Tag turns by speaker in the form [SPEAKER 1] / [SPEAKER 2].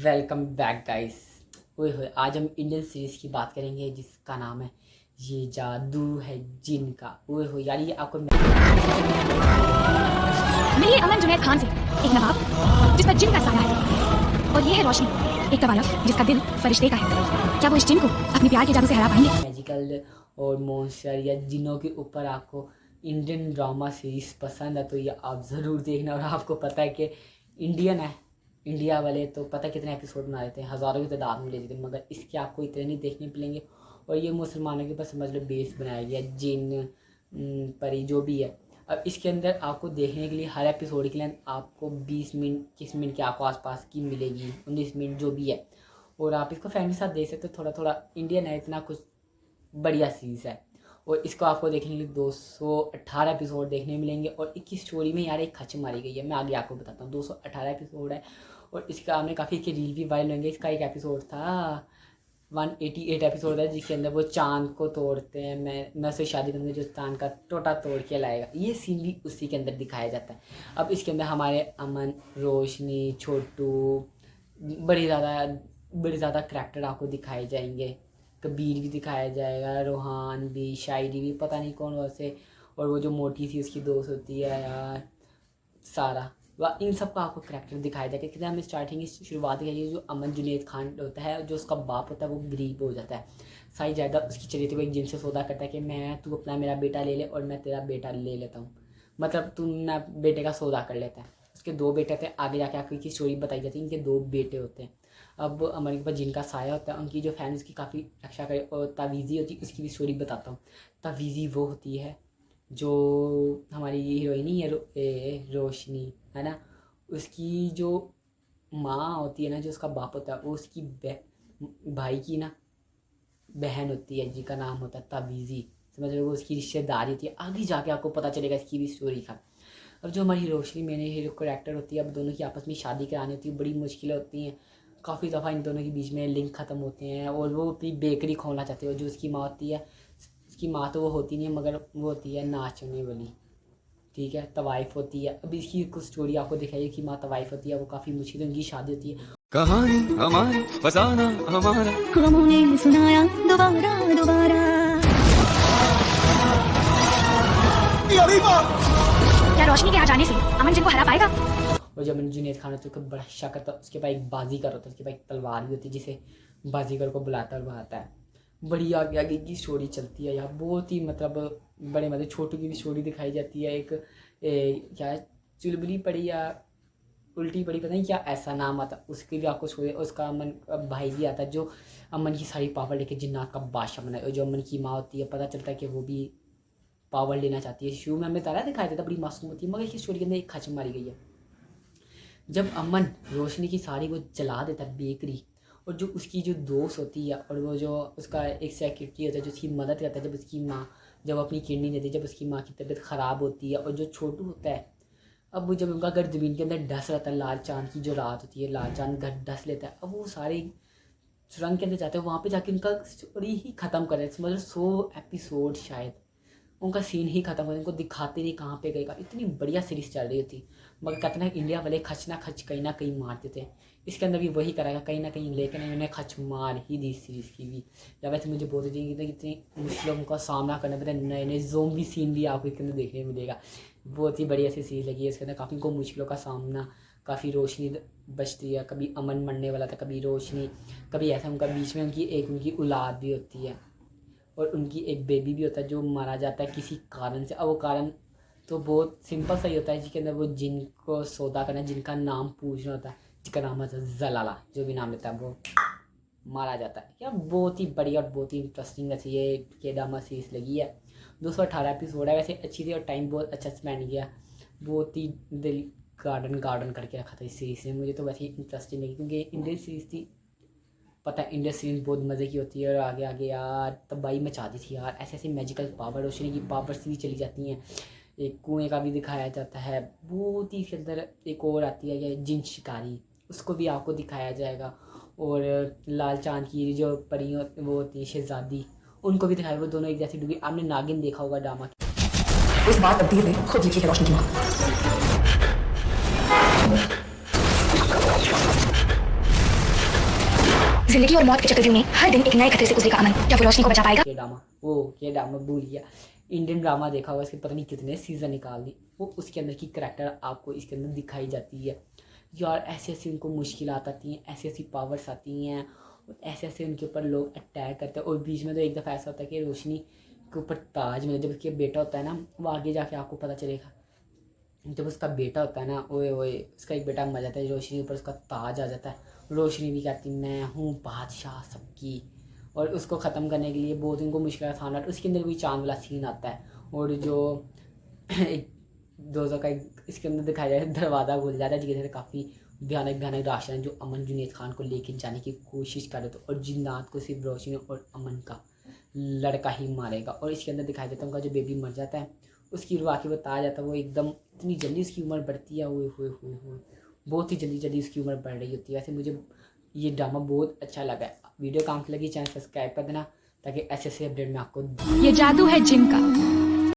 [SPEAKER 1] Welcome back guys. ओए होए, आज हम इंडियन सीरीज की बात करेंगे जिसका नाम है ये जादू है जिन का। ओए होए यार, ये आपको
[SPEAKER 2] मिलिए अमन जुनैद खान से, एक नवाब जिस पर जिन का साया है, और ये है रोशनी, एक कवायद जिसका दिल फरिश्ते का है। क्या वो इस जिन को अपने प्यार के जादू से हरा पाएंगे?
[SPEAKER 1] मैजिकल और मॉन्स्टर या जिनों के ऊपर आपको इंडियन ड्रामा सीरीज पसंद है तो ये आप ज़रूर देखना। और आपको पता है कि इंडियन है, इंडिया वाले तो पता है कितने एपिसोड बना देते हैं, हज़ारों की तादाद में ले लेते हैं, मगर इसके आपको इतने नहीं देखने मिलेंगे। और ये मुसलमानों के पास समझ लो बेस बनाया गया, जिन परी जो भी है। अब इसके अंदर आपको देखने के लिए हर एपिसोड के लिए आपको 20 मिनट 21 मिनट के आपको आसपास की मिलेगी, 19 मिनट जो भी है। और आप इसको फैमिली के साथ देख सकते हो। थोड़ा थोड़ा इंडियन है, इतना कुछ बढ़िया सीरीज़ है। और इसको आपको देखने के लिए 218 एपिसोड देखने मिलेंगे। और इसकी स्टोरी में यार एक खच मारी गई है, मैं आगे आपको बताता हूँ। 218 एपिसोड है और इसका हमने काफ़ी के रील भी वायरल होंगे। इसका एक एपिसोड था 188 एपिसोड है जिसके अंदर वो चांद को तोड़ते हैं। मैं उससे शादी करूँगी जो चांद का टोटा तोड़ के लाएगा, ये सीन भी उसी के अंदर दिखाया जाता है। अब इसके अंदर हमारे अमन, रोशनी, छोटू, बड़े ज़्यादा करैक्टर आपको दिखाए जाएंगे। कबीर भी दिखाया जाएगा, रोहान भी, शायरी भी, पता नहीं कौन वैसे। और वो जो मोटी सी उसकी दोस्त होती है यार, सारा, वह इन सब का आपको करैक्टर दिखाया जाएगा। कितना हमें स्टार्टिंग की शुरुआत की जो अमन जुनैद खान होता है, जो उसका बाप होता है वो गरीब हो जाता है। सारी जायदाद उसकी चली थी। वो एक जिन से सौदा करता है कि मैं तू अपना मेरा बेटा ले ले और मैं तेरा बेटा ले लेता हूँ, मतलब तू ना बेटे का सौदा कर लेता है। उसके दो बेटे थे, आगे जाके आपकी की स्टोरी बताई जाती है। इनके दो बेटे होते हैं। अब अमन के पास जिनका साया होता है, उनकी जो फैमिली की काफ़ी रक्षा करे। और तावीज़ी होती है, उसकी भी स्टोरी बताता हूँ। तावीज़ी वो होती है जो हमारी हीरोइन ही है, रोशनी है ना, उसकी जो माँ होती है ना, जो उसका बाप होता है, वो उसकी भाई की ना बहन होती है जिनका नाम होता है तावीज़ी। समझ रहे हो, वो उसकी रिश्तेदारी होती है। आगे जाके आपको पता चलेगा इसकी भी स्टोरी का। अब जो हमारी रोशनी मैंने हीरो करेक्टर होती है, अब दोनों की आपस में शादी करानी होती है, बड़ी मुश्किलें होती हैं। काफ़ी दफ़ा इन दोनों के बीच में लिंक ख़त्म होते हैं और वो अपनी बेकरी खोलना चाहते हो। जो उसकी माँ होती है, उसकी माँ तो वो होती नहीं है, मगर वो होती है नाचने वाली, ठीक है, तवाइफ होती है। अब इसकी कुछ स्टोरी आपको दिखाई कि माँ तवाइफ होती है, वो काफ़ी मुश्किल उनकी शादी होती है।
[SPEAKER 3] कहानी हमारी, फसाना हमारा,
[SPEAKER 2] हमों ने सुनाया दोबारा दोबारा। क्या रोशनी के आ जाने से अमन जिन को हरा पाएगा?
[SPEAKER 1] और जब जुनैद खान होता है तो बड़ा शक करता है। उसके पास एक बाजीगर होता है, उसके पास एक तलवार भी होती है जिसे बाजीगर को बुलाता है और भाता है। बड़ी आगे आगे की स्टोरी चलती है यार, बहुत ही मतलब बड़े मतलब छोटू की भी स्टोरी दिखाई जाती है। एक क्या चुलबुली पड़ी या उल्टी पड़ी, पता नहीं क्या ऐसा नाम आता, उसकी भी आपको स्टोरी। उसका अमन भाई भी आता है जो अमन की सारी पावर लेके जिन्नात का बादशाह बना है। और जो अमन की माँ होती है, पता चलता है कि वो भी पावर लेना चाहती है। शुरू में हमें तारा दिखाया जाता है, बड़ी मासूम होती है, मगर इसकी स्टोरी के अंदर एक खच मारी गई है। जब अमन रोशनी की सारी वो जला देता है बेकरी, और जो उसकी जो दोस्त होती है और वो जो उसका एक सेक्रेटरी होता है जो उसकी मदद करता है, जब उसकी माँ जब अपनी किडनी देती है, जब उसकी माँ की तबीयत ख़राब होती है। और जो छोटू होता है, अब वो जब उनका घर ज़मीन के अंदर डस रहता है, लाल चांद की जो रात होती है, लाल चांद घर डस लेता है। अब वो सारे सुरंग के अंदर जाते हैं, वहाँ पे जाके उनका स्टोरी ही ख़त्म कर देते हैं। मतलब 100 एपिसोड शायद उनका सीन ही खत्म हो, उनको दिखाते नहीं कहाँ पे गएगा। इतनी बढ़िया सीरीज चल रही थी, मगर कहते ना इंडिया वाले खच ना खच कहीं ना कहीं मारते थे। इसके अंदर भी वही कराएगा कहीं ना कहीं, लेकिन इन्होंने खच मार ही दी सीरीज़ की भी। या वैसे मुझे बहुत ही इतनी मुश्किलों का सामना करना पड़ता है। नए नए ज़ोंबी सीन भी आपको इसके अंदर देखने को मिलेगा। बहुत ही बढ़िया सी सीरीज़ लगी है। इसके अंदर काफ़ी को मुश्किलों का सामना, काफ़ी रोशनी बचती है। कभी अमन मरने वाला था, कभी रोशनी, कभी ऐसा उनका बीच में उनकी औलाद भी होती है। और उनकी एक बेबी भी होता है जो मारा जाता है किसी कारण से। अब वो कारण तो बहुत सिंपल सा ही होता है, जिसके अंदर वो जिन को सौदा करना, जिनका नाम पूछना होता है, जिसका नाम होता है जलाला, जो भी नाम लेता है वो मारा जाता है। यार बहुत ही बढ़िया और बहुत ही इंटरेस्टिंग ऐसी ये केदामा सीरीज लगी है। 218 एपिसोड है, वैसे अच्छी थी और टाइम बहुत अच्छा स्पेंड किया। बहुत ही दिल गार्डन करके रखा था इस सीरीज़ ने। मुझे तो वैसे ही इंटरेस्टिंग लगी क्योंकि इंडियन सीरीज़ थी, पता है इंडियन सीरीज बहुत मज़े की होती है। और आगे आगे यार तबाही मचा दी थी यार। ऐसे ऐसे मैजिकल पावर, रोशनी की पावर्स भी चली जाती हैं। एक कुएं का भी दिखाया जाता है। बहुत ही इसके अंदर एक और आती है ये जिन शिकारी, उसको भी आपको दिखाया जाएगा। और लाल चांद की जो परियों वो होती है शहजादी, उनको भी दिखाया। वो दोनों एक जैसी डूबी। आपने नागिन देखा होगा ड्रामा,
[SPEAKER 2] इस बार तब्दील ने खुद लिखी है रोशनी की माँ। जिंदगी और मौत के चक्रव्यूह में हर दिन एक नए खतरे से गुजरेगा अमन। क्या वो रोशनी को बचा पाएगा?
[SPEAKER 1] ये ड्रामा भूल गया। इंडियन ड्रामा देखा हुआ, इसके पता नहीं कितने सीज़न निकाल दी। वो उसके अंदर की करैक्टर आपको इसके अंदर दिखाई जाती है यार। ऐसे ऐसे उनको मुश्किलात आती हैं, ऐसी ऐसी पावर्स आती हैं, ऐसे ऐसे उनके ऊपर लोग अटैक करते हैं। और बीच में तो एक दफ़ा ऐसा होता है कि रोशनी के ऊपर ताज, मतलब जब उसके बेटा होता है ना, वो आगे जाके आपको पता चलेगा। जब उसका बेटा होता है ना, ओए ओए, उसका एक बेटा मर जाता है, रोशनी के ऊपर उसका ताज आ जाता है। रोशनी भी कहती मैं हूँ बादशाह सबकी, और उसको ख़त्म करने के लिए बहुत उनको मुश्किल का सामना। उसके अंदर भी चांद वाला सीन आता है। और जो एक दोस्तों का इसके अंदर दिखाया जाए, दरवाज़ा खुल जाता है जिससे काफ़ी भयानक भयानक राशन जो अमन जुनैद खान को लेके जाने की कोशिश कर रहे थे, और जिन्नात को सिर्फ रोशनी और अमन का लड़का ही मारेगा। और इसके अंदर दिखाया जाता है उनका जो बेबी मर जाता है, उसकी रुआ के बताया जाता है, वो एकदम इतनी जल्दी उसकी उम्र बढ़ती है, हुए बहुत ही जल्दी जल्दी उसकी उम्र बढ़ रही होती है। वैसे मुझे ये ड्रामा बहुत अच्छा लगा है। वीडियो काम की लगी, चैनल सब्सक्राइब कर देना ताकि ऐसे ऐसे अपडेट मैं आपको।
[SPEAKER 2] ये जादू है जिन का,